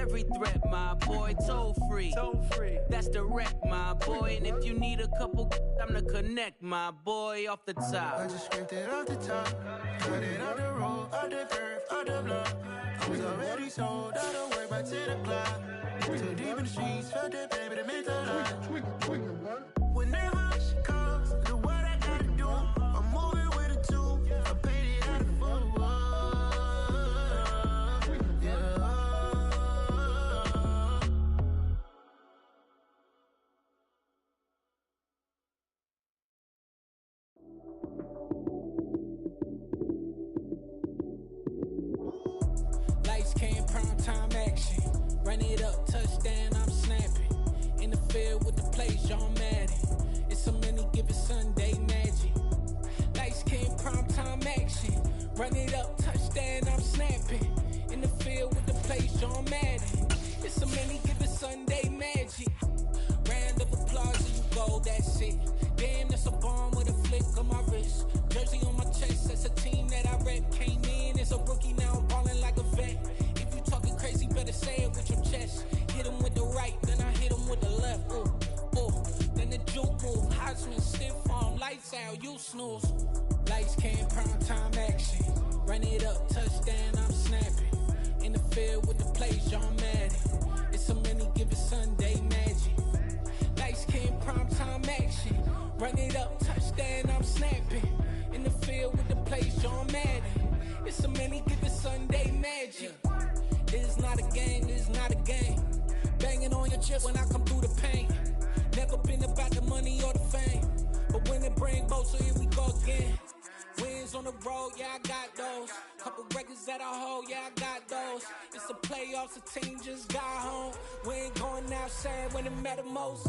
every threat, my boy. Toll free. That's direct, my boy. And if you need a couple, I'm the connect, my boy, off the top. I just scraped it off the top, cut it off the road, off the curve, off the block. I was already sold out of work by 10 o'clock. Too deep in the streets, felt that baby, that meant a lot. Whenever she calls, do what I gotta do. I'm moving with a two, I paid it out of full. Lights came, prime time action. Run it up, touchdown, I'm snapping. In the field with the plays, John Madden. It's a many given Sunday magic. Lights came, prime time action. Run it up, touchdown, I'm snapping. In the field with the plays, John Madden. It's a many given Sunday magic. Round of applause, and you go, that's it. Damn, that's a bomb with a flick on my wrist. Jersey on my chest, that's a team that I rep. Came in as a rookie, now I'm ballin' like a vet. If you talking crazy, better say it with your chest. Hit him with the right, then I hit him with the left. Ooh, ooh, then the juke move. Heisman stiff arm, lights out, you snooze. Lights came, prime time action. Run it up, touchdown, I'm snapping. In the field with the plays, John Madden. It's a many given Sunday magic. Lights came, prime time action. Run it up, touchdown, I'm snapping. In the field with the plays, John Madden. It's a many given Sunday magic. This is not a game, this is not a game. Banging on your chest when I come through the pain. Never been about the money or the fame. But when it bring both, so here we go again. Wins on the road, yeah, I got those. Couple records that I hold, yeah, I got those. It's the playoffs, the team just got home. We ain't going outside when it matter most.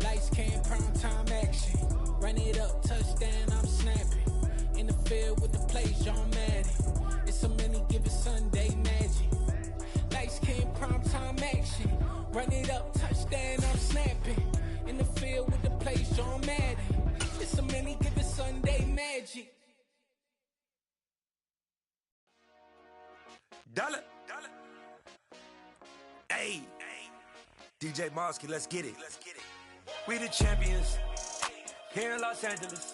Lights came, prime time action. Run it up, touchdown, I'm snapping. In the field with the plays, John Madden. It's a many given Sunday magic. Lights came, prime time action. Run it up, touchdown, I'm snapping. In the field with the plays, John Madden. It's a many given Sunday magic. Dollar. Hey. DJ Mosky, let's get it. We the champions here in Los Angeles.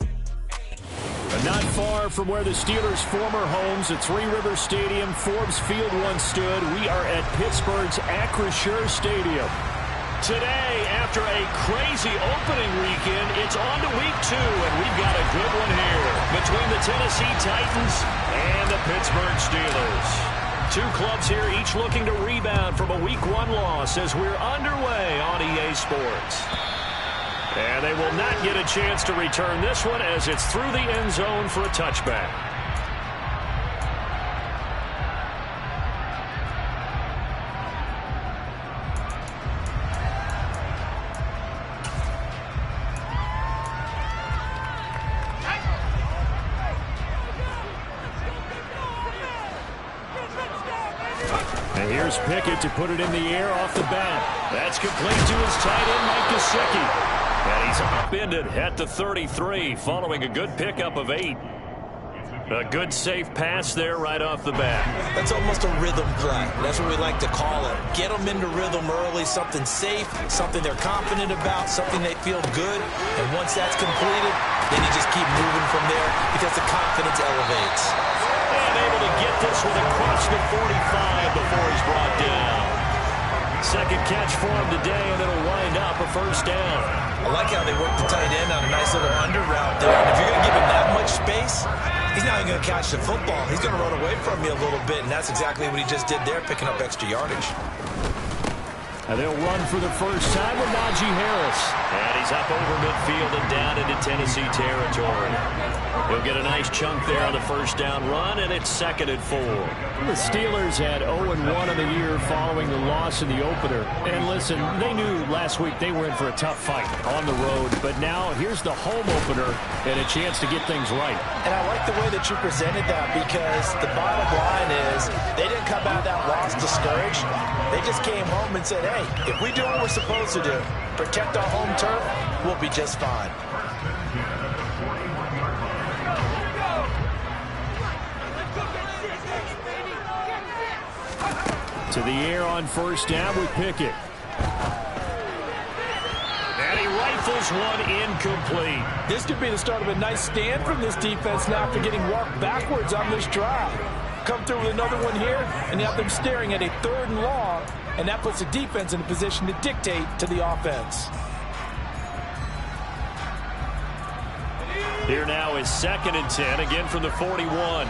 Not far from where the Steelers' former homes at Three Rivers Stadium, Forbes Field once stood, we are at Pittsburgh's Acrisure Stadium. Today, after a crazy opening weekend, it's on to week 2, and we've got a good one here between the Tennessee Titans and the Pittsburgh Steelers. Two clubs here, each looking to rebound from a week 1 loss as we're underway on EA Sports. And they will not get a chance to return this one as it's through the end zone for a touchback. And here's Pickett to put it in the air off the bat. That's complete to his tight end, Mike Gesicki. And he's upended at the 33 following a good pickup of 8. A good safe pass there right off the bat. That's almost a rhythm play. That's what we like to call it. Get them into rhythm early, something safe, something they're confident about, something they feel good. And once that's completed, then you just keep moving from there because the confidence elevates. And able to get this one across the 45 before he's brought down. Second catch for him today, and it'll wind up a first down. I like how they work the tight end on a nice little under route there. And if you're going to give him that much space, he's not even going to catch the football. He's going to run away from you a little bit, and that's exactly what he just did there, picking up extra yardage. And they'll run for the first time with Najee Harris. And he's up over midfield and down into Tennessee territory. He'll get a nice chunk there on the first down run, and it's 2nd and 4. The Steelers had 0-1 in the year following the loss in the opener. And listen, they knew last week they were in for a tough fight on the road. But now here's the home opener and a chance to get things right. And I like the way that you presented that because the bottom line is they didn't come out of that loss discouraged. They just came home and said, hey, if we do what we're supposed to do, protect our home turf, we'll be just fine. To the air on first down with Pickett. And he rifles one incomplete. This could be the start of a nice stand from this defense now after getting walked backwards on this drive. Come through with another one here, and you have them staring at a 3rd and long, and that puts the defense in a position to dictate to the offense. Here now is 2nd and 10, again from the 41.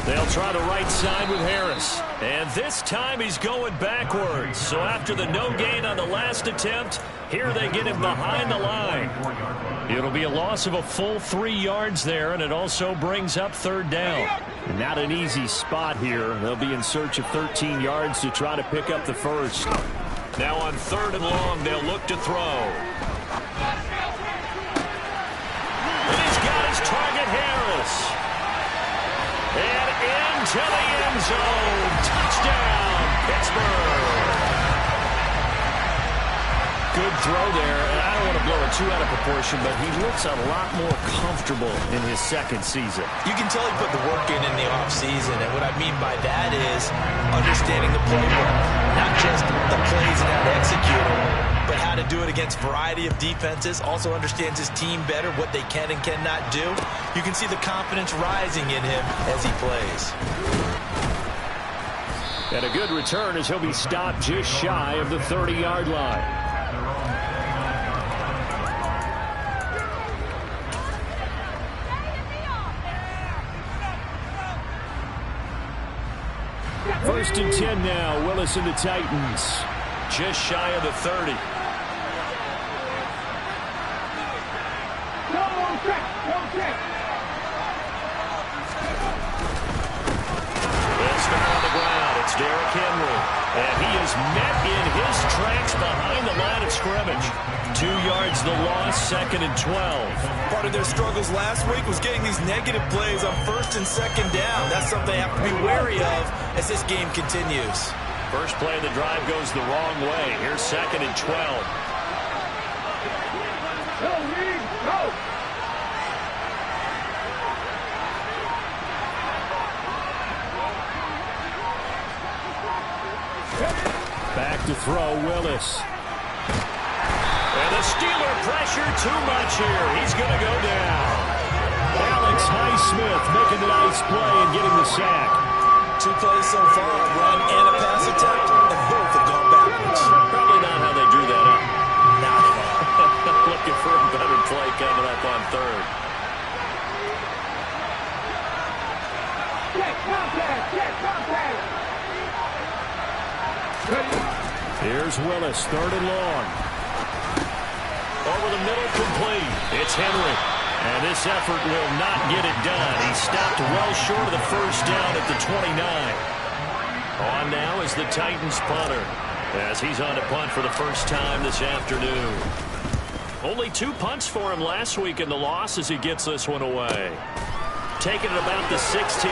They'll try the right side with Harris. And this time he's going backwards. So after the no gain on the last attempt, here they get him behind the line. It'll be a loss of a full 3 yards there, and it also brings up 3rd down. Not an easy spot here. They'll be in search of 13 yards to try to pick up the first. Now on 3rd and long, they'll look to throw. And he's got his target, Harris. And into the end zone. Touchdown, Pittsburgh. Good throw there. And I don't want to blow it too out of proportion, but he looks a lot more comfortable in his 2nd season. You can tell he put the work in the offseason, and what I mean by that is understanding the playbook. Not just the plays and how to execute them, but how to do it against a variety of defenses. Also understands his team better, what they can and cannot do. You can see the confidence rising in him as he plays. And a good return as he'll be stopped just shy of the 30-yard line. First and 10 now. Willis and the Titans. Just shy of the 30. It's foul on the ground. It's Derrick Henry. And he is met in his tracks behind the line of scrimmage. 2 yards the loss, 2nd and 12. Part of their struggles last week was getting these negative plays on 1st and 2nd down. That's something they have to be wary of as this game continues. First play of the drive goes the wrong way. Here's 2nd and 12. Back to throw, Willis. And the Steeler pressure too much here. He's going to go down. Alex Highsmith making a nice play and getting the sack. 2 plays so far, a run and a pass attempt, and both have gone backwards. Probably not how they drew that up. Not at all. Looking for a better play coming up on 3rd. Here's Willis, 3rd and long. Over the middle, complete. It's Henry. And this effort will not get it done. He stopped well short of the first down at the 29. On now is the Titans punter, as he's on to punt for the first time this afternoon. Only 2 punts for him last week in the loss as he gets this one away. Taking it about the 16.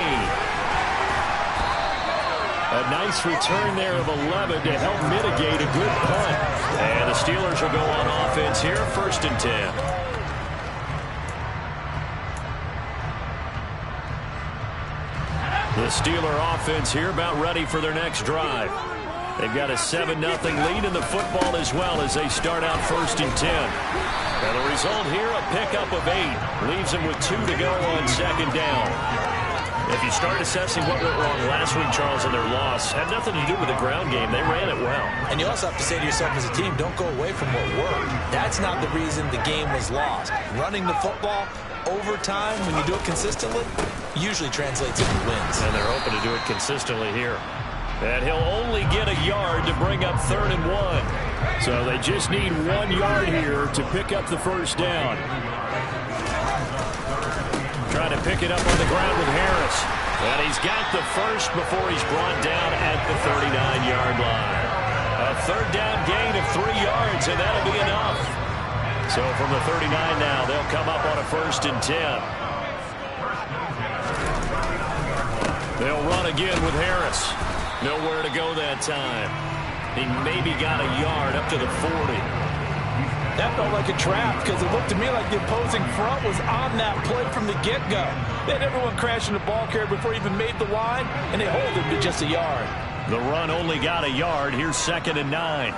A nice return there of 11 to help mitigate a good punt. And the Steelers will go on offense here, 1st and 10. The Steeler offense here about ready for their next drive. They've got a 7-0 lead in the football as well as they start out 1st and 10. And the result here, a pickup of 8. Leaves them with 2 to go on 2nd down. If you start assessing what went wrong last week, Charles, in their loss, had nothing to do with the ground game. They ran it well. And you also have to say to yourself as a team, don't go away from what worked. That's not the reason the game was lost. Running the football over time, when you do it consistently, usually translates into wins. And they're hoping to do it consistently here. And he'll only get a yard to bring up 3rd and 1. So they just need 1 yard here to pick up the first down. Trying to pick it up on the ground with Harris. And he's got the first before he's brought down at the 39-yard line. A 3rd down gain of 3 yards, and that'll be enough. So from the 39 now, they'll come up on a 1st and 10. They'll run again with Harris. Nowhere to go that time. He maybe got a yard up to the 40. That felt like a trap because it looked to me like the opposing front was on that play from the get-go. They had everyone crashing the ball carrier before he even made the line, and they hold him to just a yard. The run only got a yard. Here's 2nd and 9.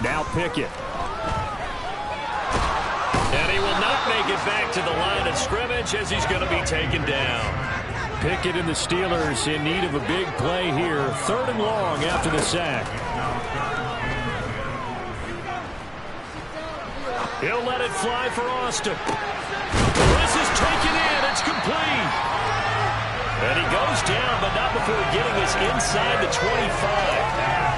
Now Pickett. And he will not make it back to the line of scrimmage as he's going to be taken down. Pickett and the Steelers in need of a big play here. 3rd and long after the sack. He'll let it fly for Austin. This is taken in. It's complete. And he goes down, but not before getting us inside the 25.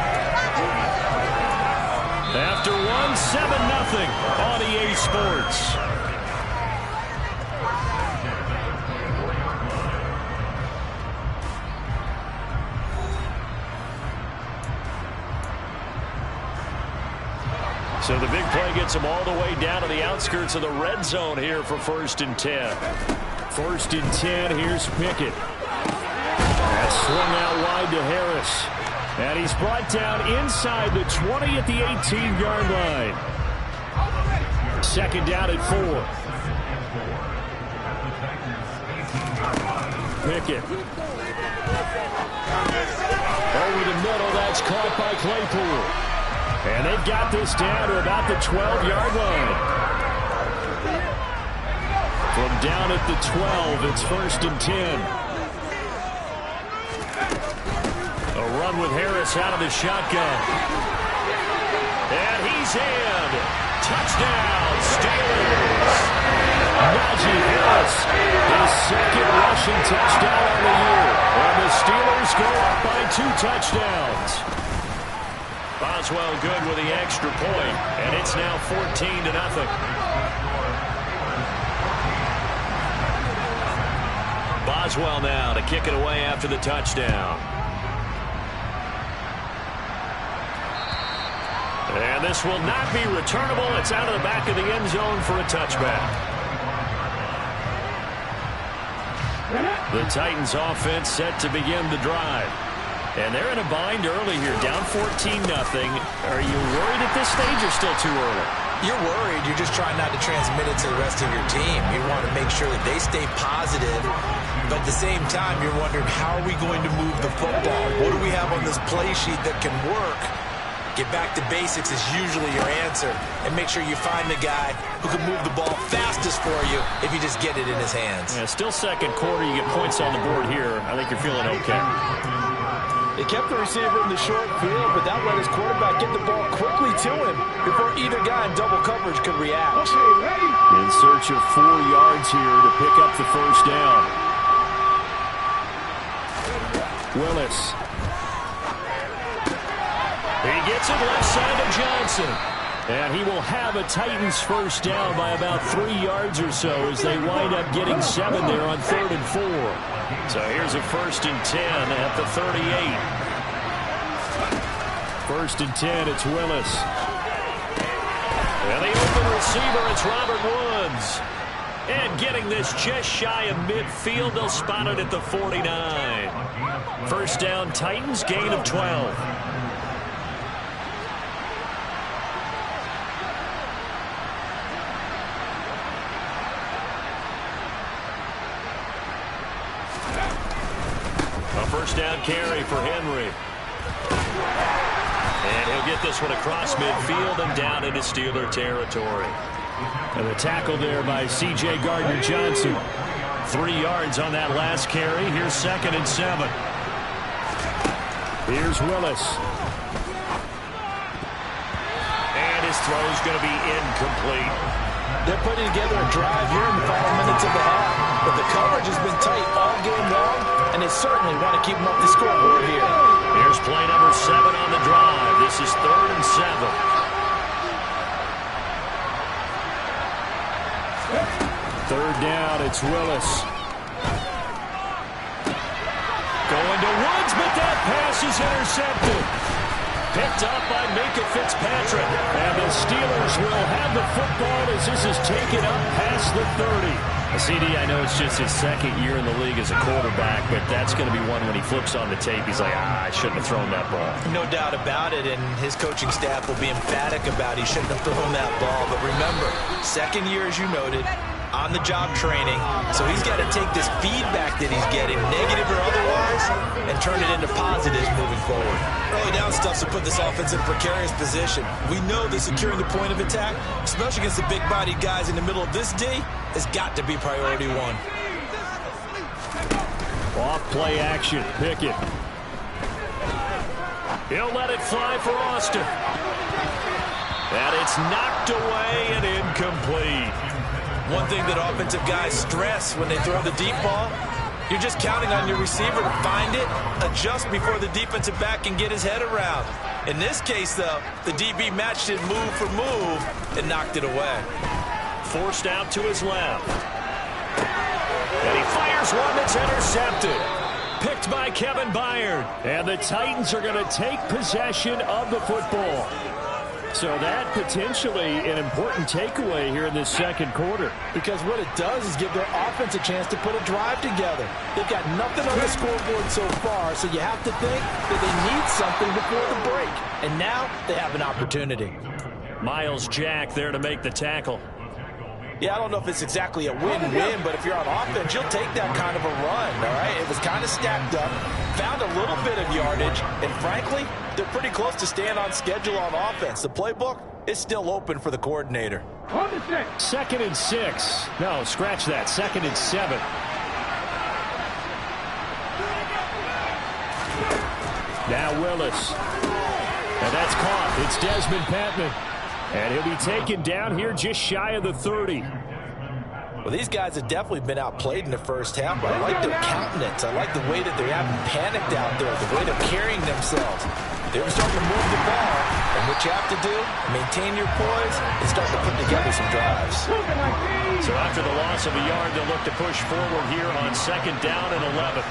After one, 7-0 on EA Sports. So the big play gets him all the way down to the outskirts of the red zone here for 1st and 10. 1st and 10, here's Pickett. That's swung out wide to Harris. And he's brought down inside the 20 at the 18-yard line. 2nd down at 4. Pickett. Over the middle, that's caught by Claypool. And they've got this down to about the 12-yard line. From down at the 12, it's 1st and 10. A run with Harris out of the shotgun. And he's in. Touchdown, Steelers. Najee Harris, his 2nd rushing touchdown of the year. And the Steelers go up by 2 touchdowns. Boswell good with the extra point, and it's now 14-0. Boswell now to kick it away after the touchdown. And this will not be returnable. It's out of the back of the end zone for a touchback. The Titans offense set to begin the drive. And they're in a bind early here, down 14-0. Are you worried at this stage or still too early? You're worried. You're just trying not to transmit it to the rest of your team. You want to make sure that they stay positive. But at the same time, you're wondering, how are we going to move the football? What do we have on this play sheet that can work? Get back to basics is usually your answer. And make sure you find the guy who can move the ball fastest for you if you just get it in his hands. Yeah, still 2nd quarter. You get points on the board here. I think you're feeling okay. They kept the receiver in the short field, but that let his quarterback get the ball quickly to him before either guy in double coverage could react. In search of 4 yards here to pick up the 1st down. Willis. He gets it left side of Johnson. And he will have a Titans 1st down by about 3 yards or so as they wind up getting 7 there on 3rd and 4. So here's a 1st and 10 at the 38. 1st and 10, it's Willis. And the open receiver, it's Robert Woods. And getting this just shy of midfield, they'll spot it at the 49. 1st down, Titans, gain of 12. A 1st down carry for Henry. And he'll get this one across midfield and down into Steeler territory. And the tackle there by C.J. Gardner-Johnson. 3 yards on that last carry. Here's 2nd and 7. Here's Willis. And his throw's going to be incomplete. They're putting together a drive here in the final minutes of the half. But the coverage has been tight all game long, and they certainly want to keep them up the scoreboard here. Here's play number 7 on the drive. This is 3rd and 7. Third down, it's Willis. Going to Woods, but that pass is intercepted. Picked up by Minka Fitzpatrick. And the Steelers will have the football as this is taken up past the 30. CD, I know it's just his second year in the league as a quarterback, but that's going to be one when he flips on the tape, he's like, I shouldn't have thrown that ball. No doubt about it, and his coaching staff will be emphatic about he shouldn't have thrown that ball. But remember, second year, as you noted, on-the-job training, so he's got to take this feedback that he's getting, negative or otherwise, and turn it into positives moving forward. Early down stuff to put this offense in a precarious position. We know that securing the point of attack, especially against the big-bodied guys in the middle of this D, has got to be priority one. Off play action, Pickett. He'll let it fly for Austin. And it's knocked away and incomplete. One thing that offensive guys stress when they throw the deep ball, you're just counting on your receiver to find it, adjust before the defensive back can get his head around. In this case, though, the DB matched it move for move and knocked it away. Forced out to his left. And he fires one that's intercepted. Picked by Kevin Byard. And the Titans are going to take possession of the football. So that potentially an important takeaway here in this second quarter. Because what it does is give their offense a chance to put a drive together. They've got nothing on the scoreboard so far, so you have to think that they need something before the break. And now they have an opportunity. Miles Jack there to make the tackle. Yeah, I don't know if it's exactly a win-win, but if you're on offense, you'll take that kind of a run, all right? It was kind of stacked up, found a little bit of yardage, and frankly, they're pretty close to staying on schedule on offense. The playbook is still open for the coordinator. 2nd and 6. No, scratch that. 2nd and 7. Now Willis. And that's caught. It's Desmond Patman. And he'll be taken down here just shy of the 30. Well, these guys have definitely been outplayed in the first half, but I like their countenance. I like the way that they haven't panicked out there, the way they're carrying themselves. They were starting to move the ball, and what you have to do, maintain your poise, and start to put together some drives. So after the loss of a yard, they'll look to push forward here on 2nd down and 11.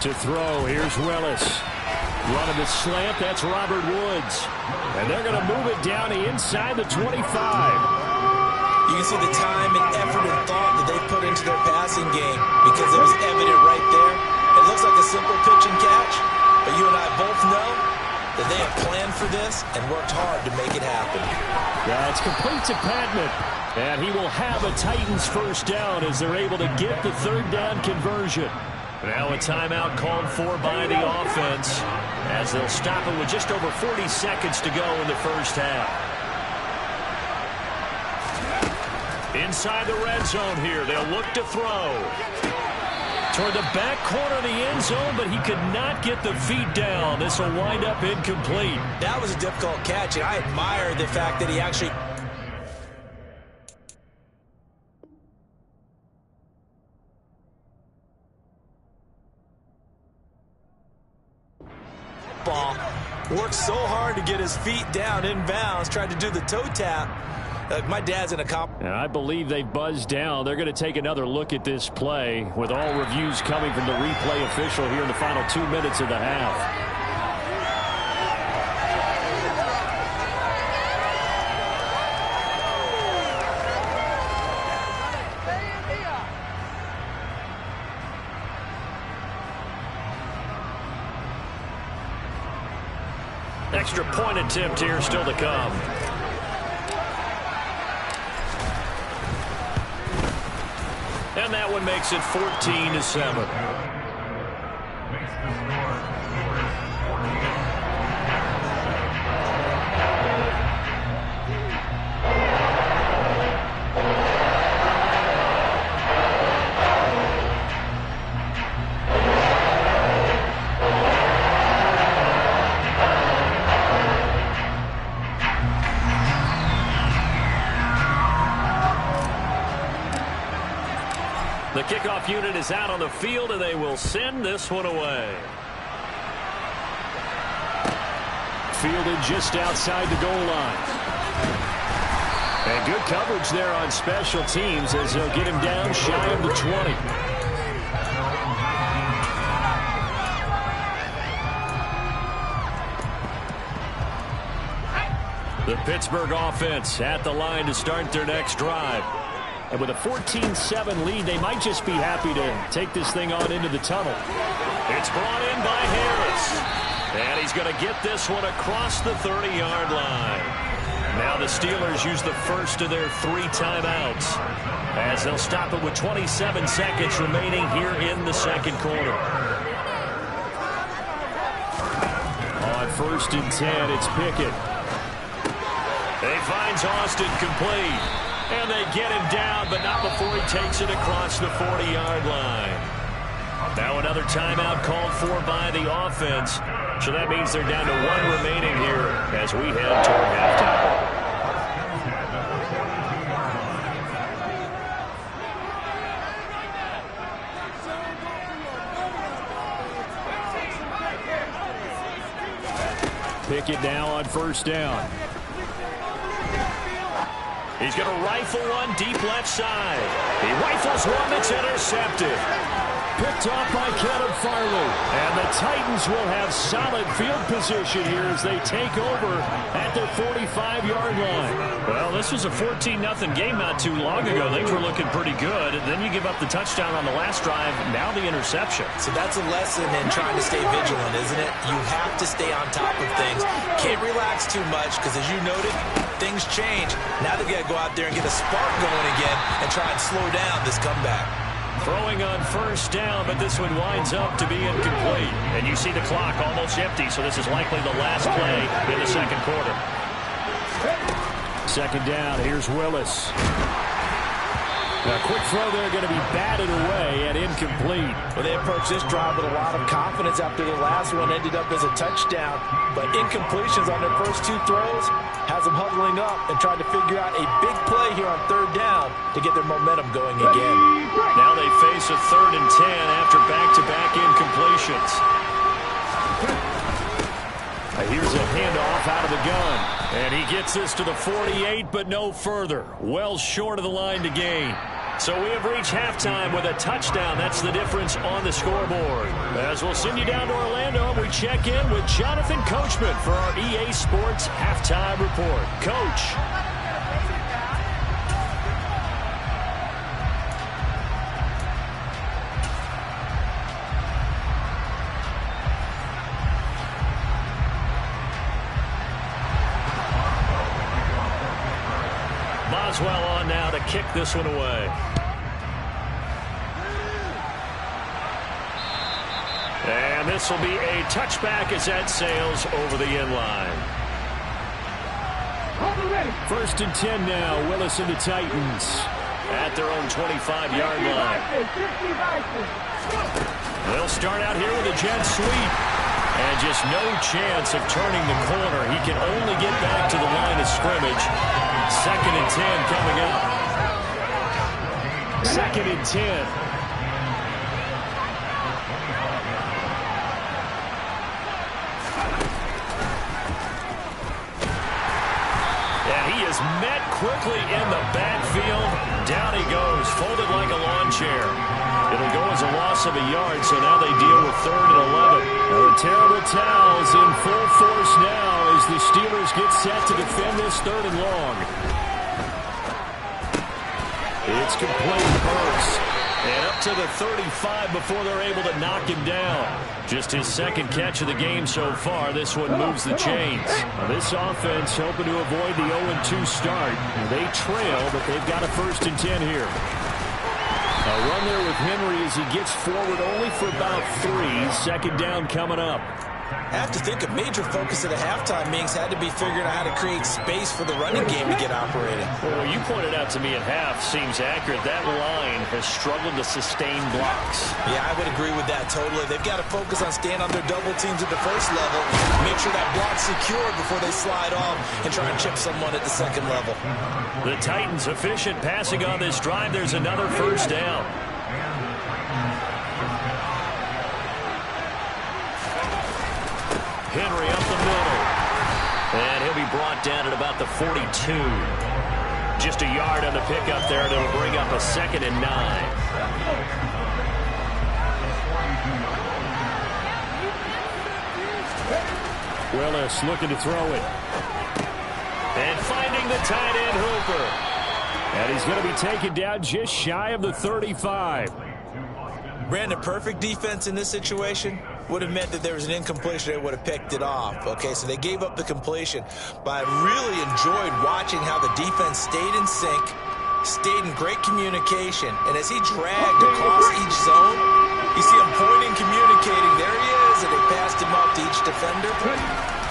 To throw, here's Willis. Running the slant, that's Robert Woods. And they're going to move it down to inside the 25. You can see the time and effort and thought that they put into their passing game because it was evident right there. It looks like a simple pitch and catch, but you and I both know that they have planned for this and worked hard to make it happen. Yeah, it's complete to Patman. And he will have a Titans first down as they're able to get the 3rd down conversion. Now a timeout called for by the offense as they'll stop it with just over 40 seconds to go in the first half. Inside the red zone here, they'll look to throw. Toward the back corner of the end zone, but he could not get the feet down. This will wind up incomplete. That was a difficult catch, and I admire the fact that he actually... ball. Worked so hard to get his feet down inbounds, tried to do the toe tap. My dad's in a comp. And I believe they buzzed down. They're going to take another look at this play with all reviews coming from the replay official here in the final 2 minutes of the half. Extra point attempt here still to come. And that one makes it 14-7. The kickoff unit is out on the field, and they will send this one away. Fielded just outside the goal line. And good coverage there on special teams as they'll get him down shy of the 20. The Pittsburgh offense at the line to start their next drive. And with a 14-7 lead, they might just be happy to take this thing on into the tunnel. It's brought in by Harris. And he's going to get this one across the 30-yard line. Now the Steelers use the first of their 3 timeouts, as they'll stop it with 27 seconds remaining here in the second quarter. On 1st and 10, it's Pickett. He finds Austin complete. And they get him down, but not before he takes it across the 40-yard line. Now another timeout called for by the offense. So that means they're down to 1 remaining here as we head toward halftime. Pickett now on 1st down. He's going to rifle one deep left side. He rifles one that's intercepted. Picked off by Kevin Farley. And the Titans will have solid field position here as they take over at their 45-yard line. Well, this was a 14-0 game not too long ago. Things were looking pretty good. And then you give up the touchdown on the last drive. Now the interception. So that's a lesson in trying to stay vigilant, isn't it? You have to stay on top of things. Can't relax too much because, as you noted, things change. Now they've got to go out there and get a spark going again and try and slow down this comeback. Throwing on 1st down, but this one winds up to be incomplete. And you see the clock almost empty, so this is likely the last play in the second quarter. 2nd down, here's Willis. A quick throw there going to be batted away and incomplete. Well, they approached this drive with a lot of confidence after the last one ended up as a touchdown. But incompletions on their first 2 throws has them huddling up and trying to figure out a big play here on 3rd down to get their momentum going again. Now they face a 3rd and 10 after back-to-back incompletions. Here's a handoff out of the gun. And he gets this to the 48, but no further. Well short of the line to gain. So we have reached halftime with a touchdown. That's the difference on the scoreboard. As we'll send you down to Orlando, we check in with Jonathan Coachman for our EA Sports Halftime Report. Coach. Boswell on now to kick this one away. And this will be a touchback as that sails over the end line. 1st and 10 now. Willis and the Titans at their own 25-yard line. They'll start out here with a jet sweep. And just no chance of turning the corner. He can only get back to the line of scrimmage. 2nd and 10 coming up. 2nd and 10. And he is met quickly in the backfield. Down he goes, folded like a lawn chair. It'll go as a loss of a yard, so now they deal with 3rd and 11. The terrible towels in full force now as the Steelers get set to defend this 3rd and long. It's complete. Burks. And up to the 35 before they're able to knock him down. Just his 2nd catch of the game so far. This one moves the chains. Now this offense hoping to avoid the 0-2 start. They trail, but they've got a 1st and 10 here. A run there with Henry as he gets forward only for about 3. 2nd down coming up. I have to think a major focus at a halftime meetings had to be figuring out how to create space for the running game to get operating. Well, you pointed out to me at half seems accurate. That line has struggled to sustain blocks. Yeah, I would agree with that totally. They've got to focus on staying on their double teams at the 1st level, make sure that block's secured before they slide off and try and chip someone at the 2nd level. The Titans efficient passing on this drive. There's another 1st down. Henry up the middle. And he'll be brought down at about the 42. Just a yard on the pickup there, and it'll bring up a 2nd and 9. Willis looking to throw it. And finding the tight end Hooper. And he's going to be taken down just shy of the 35. Brandon, perfect defense in this situation would have meant that there was an incompletion. They would have picked it off. Okay, so they gave up the completion. But I really enjoyed watching how the defense stayed in sync, stayed in great communication. And as he dragged across each zone, you see him pointing, communicating. There he is, and they passed him off to each defender.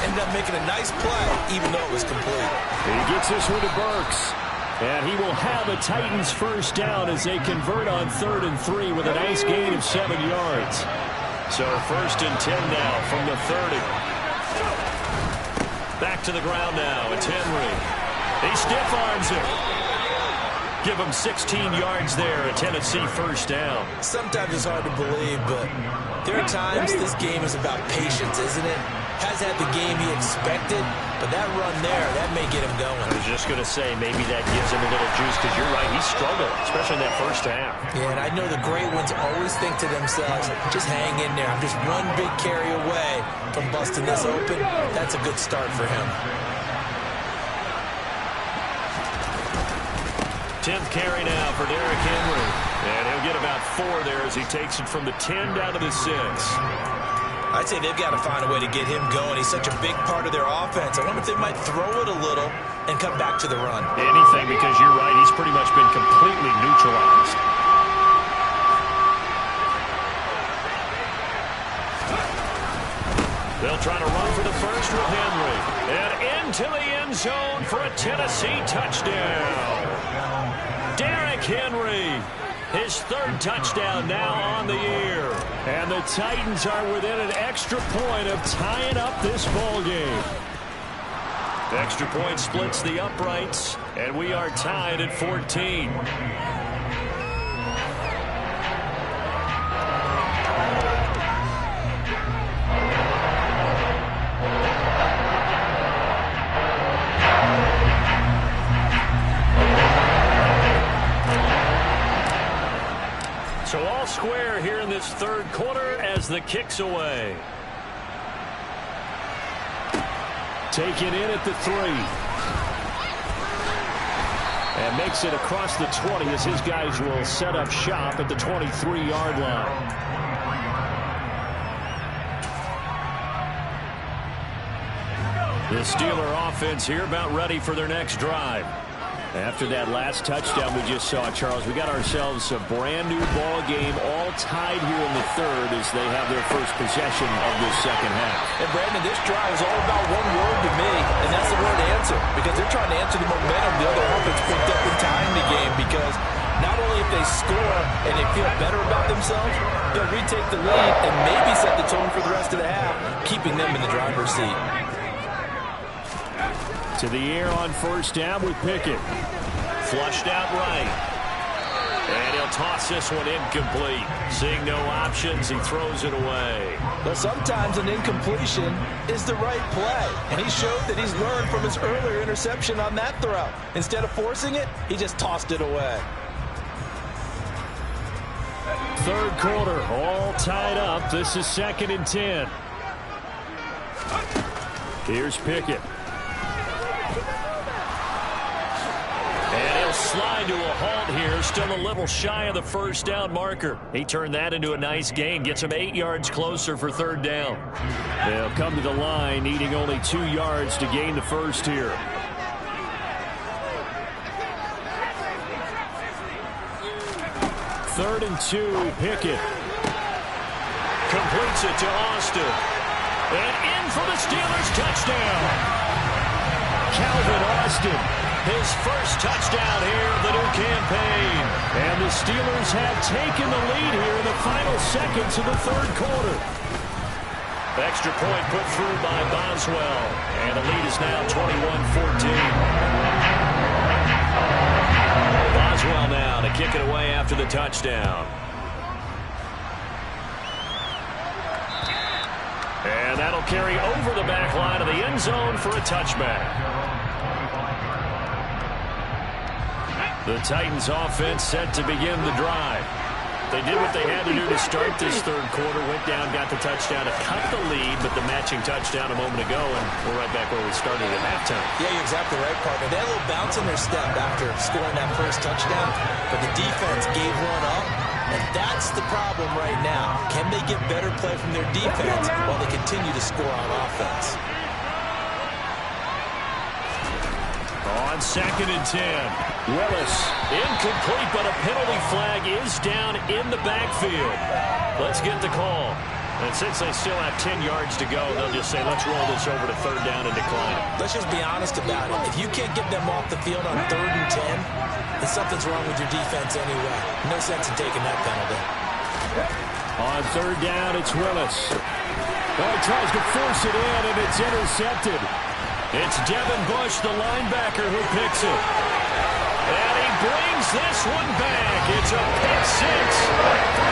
Ended up making a nice play, even though it was complete. He gets this one to Burks. And he will have a Titans first down as they convert on 3rd and 3 with a nice gain of 7 yards. So 1st and 10 now from the 30. Back to the ground now. It's Henry. He stiff arms it. Give him 16 yards there, a Tennessee first down. Sometimes it's hard to believe, but there are times this game is about patience, isn't it? Has had the game he expected, but that run there, that may get him going. I was just going to say, maybe that gives him a little juice, because you're right, he struggled, especially in that first half. Yeah, and I know the great ones always think to themselves, just hang in there. I'm just one big carry away from busting this open. That's a good start for him. 10th carry now for Derrick Henry. And he'll get about 4 there as he takes it from the 10 down to the 6. I'd say they've got to find a way to get him going. He's such a big part of their offense. I wonder if they might throw it a little and come back to the run. Anything, because you're right, he's pretty much been completely neutralized. They'll try to run for the first with Henry. And into the end zone for a Tennessee touchdown. Derrick Henry, his 3rd touchdown now on the year. And the Titans are within an extra point of tying up this ball game. The extra point splits the uprights, and we are tied at 14. So all square here in this 3rd quarter as the kick's away. Taken in at the 3. And makes it across the 20 as his guys will set up shop at the 23-yard line. The Steeler offense here about ready for their next drive. After that last touchdown we just saw, Charles, we got ourselves a brand-new ball game, all tied here in the 3rd as they have their first possession of this 2nd half. And, Brandon, this drive is all about one word to me, and that's the word answer, because they're trying to answer the momentum the other offense picked up in tying the game, because not only if they score and they feel better about themselves, they'll retake the lead and maybe set the tone for the rest of the half, keeping them in the driver's seat. To the air on 1st down with Pickett. Flushed out right. And he'll toss this one incomplete. Seeing no options, he throws it away. But sometimes an incompletion is the right play. And he showed that he's learned from his earlier interception on that throw. Instead of forcing it, he just tossed it away. 3rd quarter, all tied up. This is 2nd and 10. Here's Pickett. And he'll slide to a halt here, still a little shy of the first down marker. He turned that into a nice gain, gets him 8 yards closer for 3rd down. They'll come to the line, needing only 2 yards to gain the first here. Third and 2, Pickett. Completes it to Austin. And in for the Steelers touchdown. Calvin Austin, his first touchdown here of the new campaign. And the Steelers have taken the lead here in the final seconds of the 3rd quarter. Extra point put through by Boswell. And the lead is now 21-14. Boswell now to kick it away after the touchdown. And that'll carry over the back line of the end zone for a touchback. The Titans offense set to begin the drive. They did what they had to do to start this third quarter, went down, got the touchdown to cut the lead, but the matching touchdown a moment ago, and we're right back where we started at halftime. Yeah, you're exactly right, partner. They had a little bounce in their step after scoring that first touchdown, but the defense gave one up, and that's the problem right now. Can they get better play from their defense while they continue to score on offense? On 2nd and 10, Willis, incomplete, but a penalty flag is down in the backfield. Let's get the call. And since they still have 10 yards to go, they'll just say, let's roll this over to 3rd down and decline it. Let's just be honest about it. If you can't get them off the field on 3rd and 10, then something's wrong with your defense anyway. No sense in taking that penalty. On 3rd down, it's Willis. Oh, he tries to force it in, and it's intercepted. It's Devin Bush, the linebacker, who picks it. And he brings this one back. It's a pick six.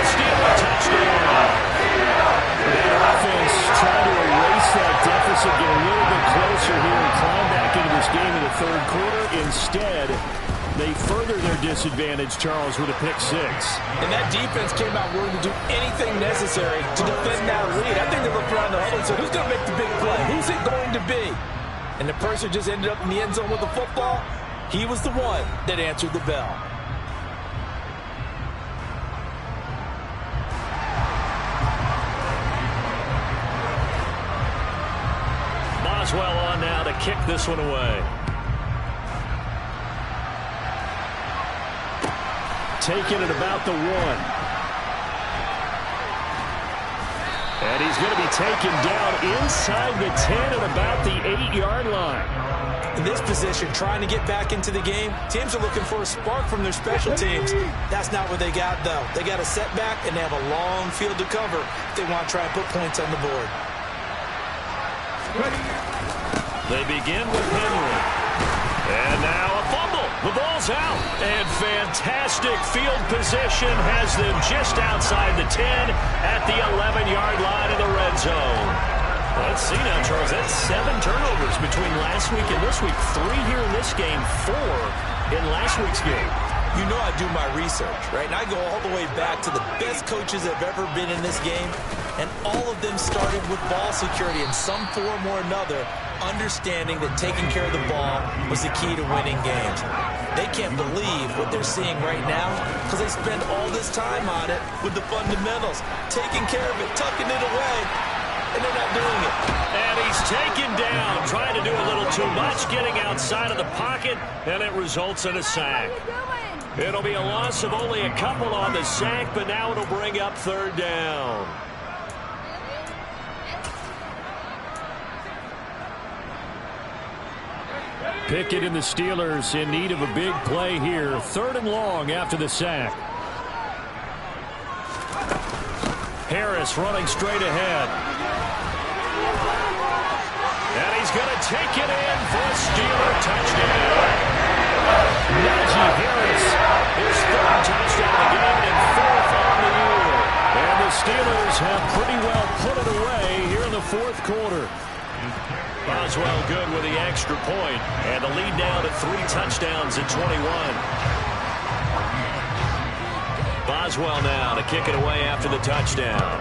Steeler touchdown. That offense trying to erase that deficit, get a little bit closer here and climb back into this game in the third quarter. Instead, they further their disadvantage, Charles, with a pick six. And that defense came out willing to do anything necessary to defend that lead. I think they looked around the huddle and said, who's going to make the big play? Who's it going to be? And the person just ended up in the end zone with the football. He was the one that answered the bell. Boswell on now to kick this one away. Taking it about the 1. And he's going to be taken down inside the 10 at about the 8-yard line. In this position, trying to get back into the game, teams are looking for a spark from their special teams. That's not what they got, though. They got a setback, and they have a long field to cover if they want to try and put points on the board. They begin with Henry. And now a fumble. The ball's out. And fantastic field position has them just outside the 10 at the 11-yard line in the red zone. Let's see now, Charles. That's 7 turnovers between last week and this week. 3 here in this game, 4 in last week's game. You know I do my research, right? And I go all the way back to the best coaches that have ever been in this game. And all of them started with ball security in some form or another, understanding that taking care of the ball was the key to winning games. They can't believe what they're seeing right now because they spend all this time on it with the fundamentals, taking care of it, tucking it away, and they're not doing it. And he's taken down, trying to do a little too much, getting outside of the pocket, and it results in a sack. It'll be a loss of only a couple on the sack, but now it'll bring up 3rd down. Pickett and the Steelers in need of a big play here. 3rd and long after the sack. Harris running straight ahead. And he's going to take it in for a Steeler touchdown. Najee Harris, his 3rd touchdown of the game and 4th on the year. And the Steelers have pretty well put it away here in the 4th quarter. Boswell good with the extra point, and the lead now to 3 touchdowns at 21. Boswell now to kick it away after the touchdown.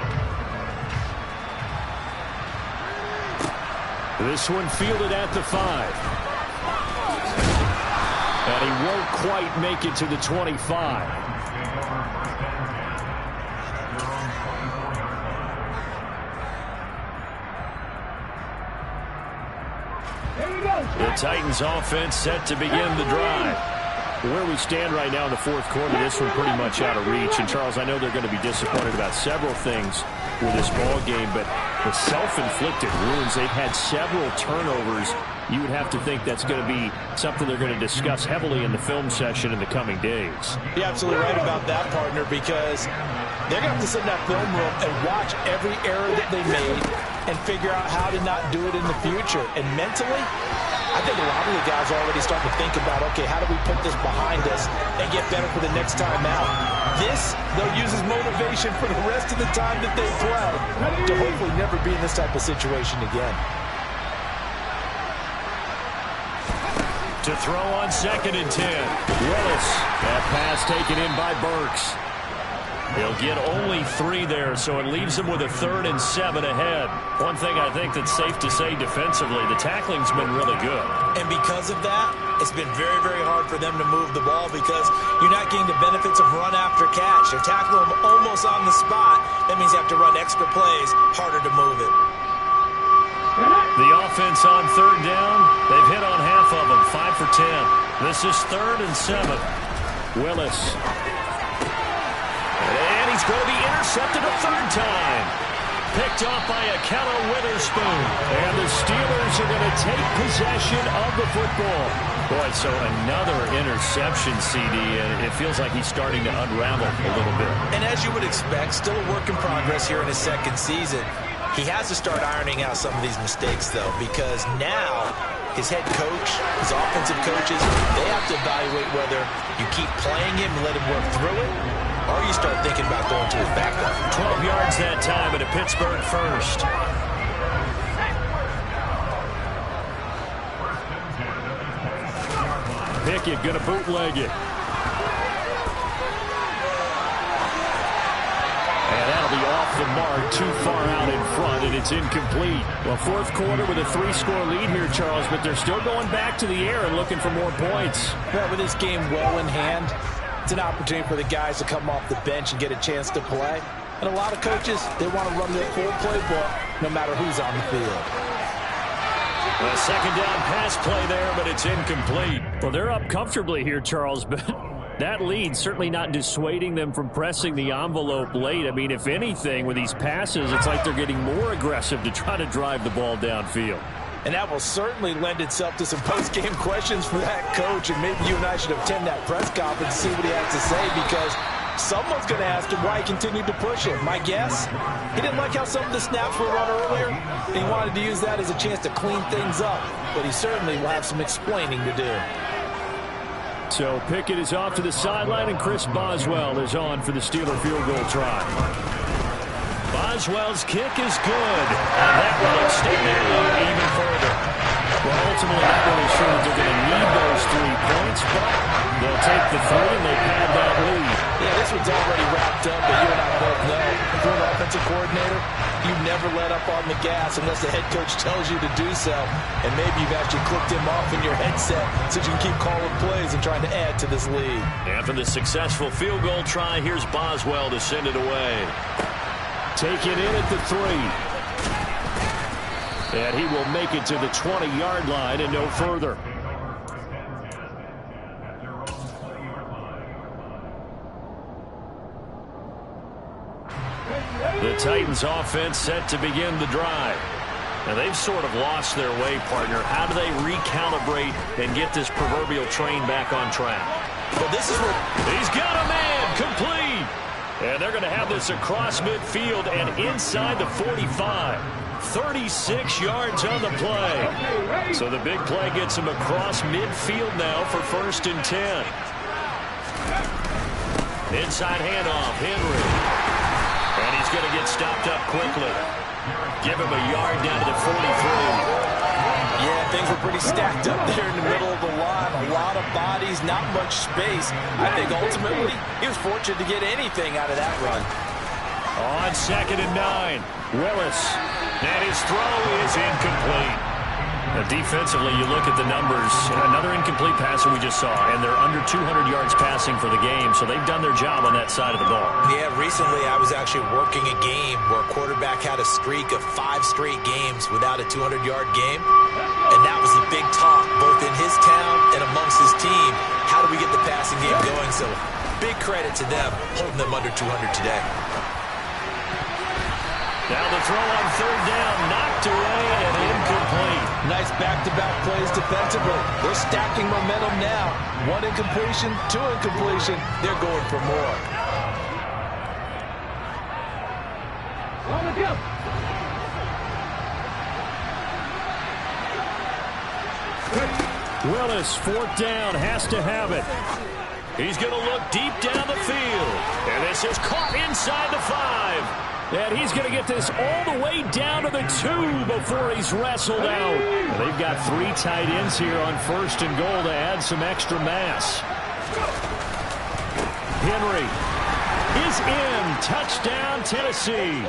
This one fielded at the 5. And he won't quite make it to the 25. The Titans offense set to begin the drive. Where we stand right now in the 4th quarter, this one pretty much out of reach. And, Charles, I know they're going to be disappointed about several things with this ball game, but the self-inflicted wounds, they've had several turnovers. You would have to think that's going to be something they're going to discuss heavily in the film session in the coming days. You're absolutely right about that, partner, because they're going to have to sit in that film room and watch every error that they made and figure out how to not do it in the future. And mentally, I think a lot of the guys are already starting to think about, okay, how do we put this behind us and get better for the next time out? This, they'll use as motivation for the rest of the time that they play to hopefully never be in this type of situation again. To throw on 2nd and 10. Willis. That pass taken in by Burks. He'll get only 3 there, so it leaves him with a 3rd and 7 ahead. One thing I think that's safe to say defensively, the tackling's been really good. And because of that, it's been very, very hard for them to move the ball because you're not getting the benefits of run after catch. They're tackling them almost on the spot. That means you have to run extra plays, harder to move it. The offense on 3rd down, they've hit on half of them, 5 for 10. This is 3rd and 7. Willis. And he's going to be intercepted a 3rd time. Picked off by Akello Witherspoon. And the Steelers are going to take possession of the football. Boy, so another interception, CD, and it feels like he's starting to unravel a little bit. And as you would expect, still a work in progress here in his 2nd season. He has to start ironing out some of these mistakes, though, because now his head coach, his offensive coaches, they have to evaluate whether you keep playing him and let him work through it, or you start thinking about going to his backup. 12 yards that time at a Pittsburgh 1st. Pickett going to bootleg it. And that'll be off the mark, too far out in front, and it's incomplete. Well, 4th quarter with a 3-score lead here, Charles, but they're still going back to the air and looking for more points. Yeah, with this game well in hand, it's an opportunity for the guys to come off the bench and get a chance to play. And a lot of coaches, they want to run their full playbook no matter who's on the field. A 2nd down pass play there, but it's incomplete. Well, they're up comfortably here, Charles, but that lead certainly not dissuading them from pressing the envelope late. I mean, if anything, with these passes, it's like they're getting more aggressive to try to drive the ball downfield. And that will certainly lend itself to some post-game questions for that coach, and maybe you and I should attend that press conference and see what he has to say, because someone's going to ask him why he continued to push him. My guess, he didn't like how some of the snaps were run earlier, and he wanted to use that as a chance to clean things up, but he certainly will have some explaining to do. So Pickett is off to the sideline, and Chris Boswell is on for the Steeler field goal try. Boswell's kick is good, and that will extend their lead even further. Well, ultimately, not really sure that they're going to need those 3 points, but they'll take the 3, and they pad that lead. Yeah, this one's already wrapped up, but you and I both know, if you're an offensive coordinator, you never let up on the gas unless the head coach tells you to do so, and maybe you've actually clicked him off in your headset so you can keep calling plays and trying to add to this lead. After the successful field goal try, here's Boswell to send it away. Taken in at the 3. And he will make it to the 20-yard line and no further. The Titans offense set to begin the drive. Now they've sort of lost their way, partner. How do they recalibrate and get this proverbial train back on track? Well, this is where he's got a man complete. And they're going to have this across midfield and inside the 45. 36 yards on the play. So the big play gets him across midfield now for 1st and 10. Inside handoff, Henry. And he's going to get stopped up quickly. Give him a yard down to the 43. Yeah, things were pretty stacked up there in the middle of the line. A lot of bodies, not much space. I think ultimately he was fortunate to get anything out of that run. On 2nd and 9, Willis. And his throw is incomplete. Now, defensively, you look at the numbers. Another incomplete pass that we just saw, and they're under 200 yards passing for the game, so they've done their job on that side of the ball. Yeah, recently I was actually working a game where a quarterback had a streak of 5 straight games without a 200-yard game, and that was the big talk, both in his town and amongst his team. How do we get the passing game going? So big credit to them, holding them under 200 today. Now the throw on 3rd down, knocked away and incomplete. Nice back-to-back plays defensively. They're stacking momentum now. 1 incompletion, 2 incompletion. They're going for more. Willis, 4th down, has to have it. He's going to look deep down the field. And this is caught inside the 5. And he's going to get this all the way down to the 2 before he's wrestled out. And they've got 3 tight ends here on 1st and goal to add some extra mass. Henry. is in. Touchdown, Tennessee.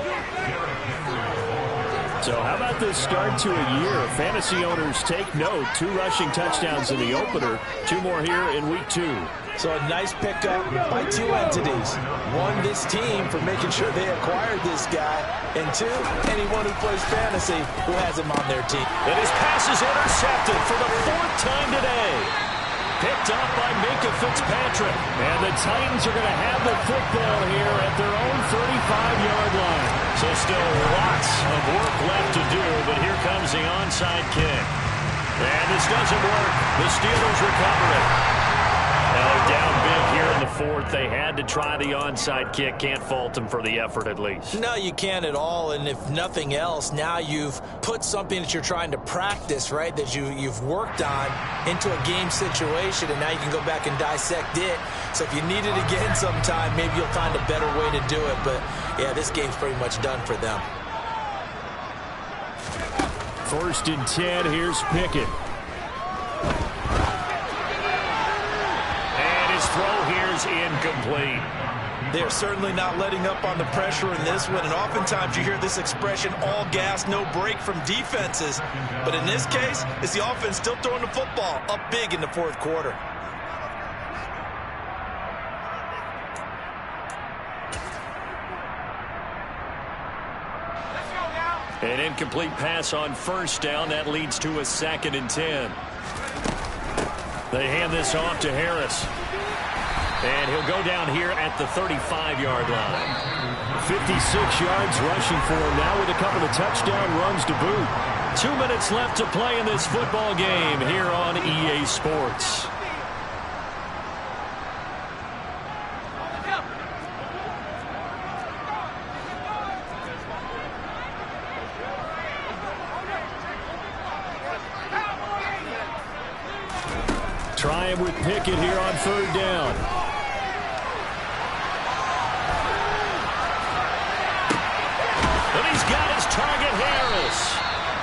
So how about this start to a year? Fantasy owners take note. 2 rushing touchdowns in the opener. 2 more here in week 2. So a nice pickup by 2 entities. 1, this team for making sure they acquired this guy. And 2, anyone who plays fantasy who has him on their team. And his pass is intercepted for the 4th time today. Picked up by Minkah Fitzpatrick. And the Titans are going to have the football here at their own 35-yard line. So still lots of work left to do, but here comes the onside kick. And this doesn't work. The Steelers recover it. Now down big here in the 4th. They had to try the onside kick. Can't fault them for the effort at least. No, you can't at all. And if nothing else, now you've put something that you're trying to practice, right, that you've worked on into a game situation, and now you can go back and dissect it. So if you need it again sometime, maybe you'll find a better way to do it. But, yeah, this game's pretty much done for them. 1st and 10. Here's Pickett. Throw here's incomplete. They're certainly not letting up on the pressure in this one, and oftentimes you hear this expression, all gas, no break from defenses. But in this case, it's the offense still throwing the football up big in the 4th quarter. An incomplete pass on 1st down. That leads to a 2nd and 10. They hand this off to Harris. And he'll go down here at the 35-yard line. 56 yards rushing for him now with a couple of touchdown runs to boot. 2 minutes left to play in this football game here on EA Sports. Try him with Pickett here on 3rd down. And he's got his target, Harris.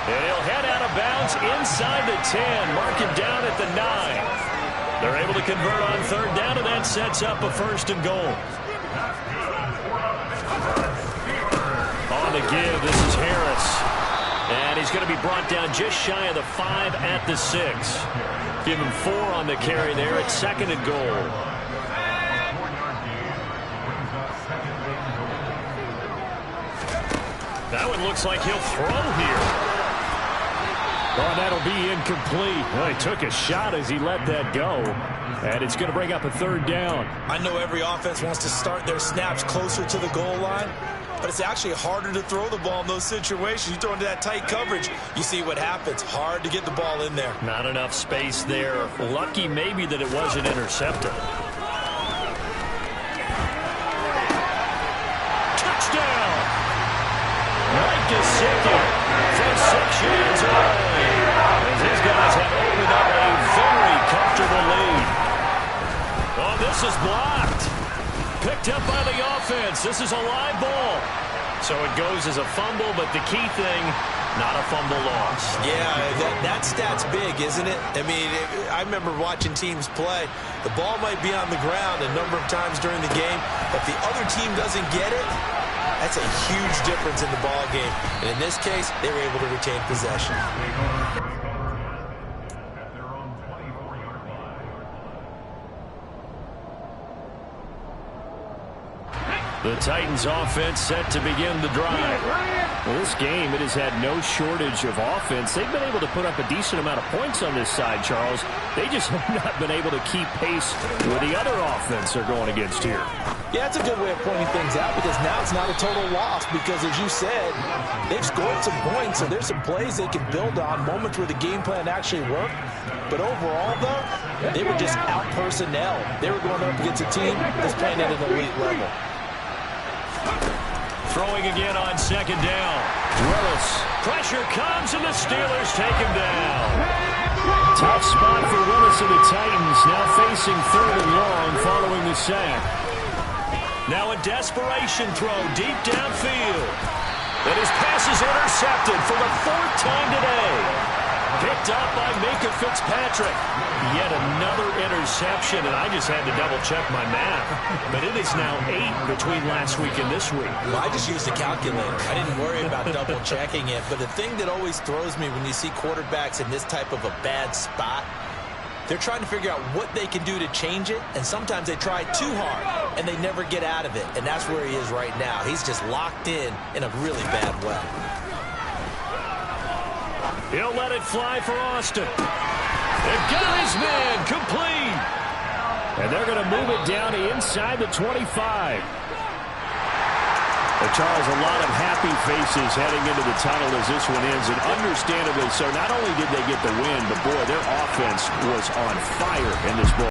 And he'll head out of bounds inside the 10. Mark him down at the 9. They're able to convert on 3rd down, and that sets up a 1st and goal. On the give, this is Harris. And he's going to be brought down just shy of the 5 at the 6. Give him 4 on the carry there at 2nd and goal. That one looks like he'll throw here. Oh, that'll be incomplete. Well, he took a shot as he let that go. And it's going to bring up a 3rd down. I know every offense wants to start their snaps closer to the goal line, but it's actually harder to throw the ball in those situations. You throw into that tight coverage, you see what happens. Hard to get the ball in there. Not enough space there. Lucky maybe that it wasn't intercepted. Touchdown! Right to second from 6 yards away. As his guys have opened up a very comfortable lead. Oh, this is blocked. Picked up by the offense. This is a live ball. So it goes as a fumble, but the key thing, not a fumble loss. Yeah, that stat's big, isn't it? I mean, I remember watching teams play. The ball might be on the ground a number of times during the game. If the other team doesn't get it, that's a huge difference in the ball game. And in this case, they were able to retain possession. The Titans offense set to begin the drive. Well, this game, it has had no shortage of offense. They've been able to put up a decent amount of points on this side, Charles. They just have not been able to keep pace with the other offense they're going against here. Yeah, that's a good way of pointing things out, because now it's not a total loss, because as you said, they've scored some points, so there's some plays they can build on, moments where the game plan actually worked. But overall, though, they were just out personnel. They were going up against a team that's playing at an elite level. Throwing again on 2nd down. Willis. Pressure comes, and the Steelers take him down. Tough spot for Willis and the Titans, now facing 3rd and long following the sack. Now a desperation throw deep downfield. And his pass is intercepted for the 4th time today. Picked up by Minka Fitzpatrick. Yet another interception, and I just had to double-check my math. But it is now 8 between last week and this week. Well, I just used a calculator. I didn't worry about double-checking it. But the thing that always throws me when you see quarterbacks in this type of a bad spot, they're trying to figure out what they can do to change it, and sometimes they try too hard, and they never get out of it. And that's where he is right now. He's just locked in a really bad way. He'll let it fly for Austin. They've got his man complete. And they're going to move it down to inside the 25. But Charles, a lot of happy faces heading into the tunnel as this one ends, and understandably so. Not only did they get the win, but boy, their offense was on fire in this ball.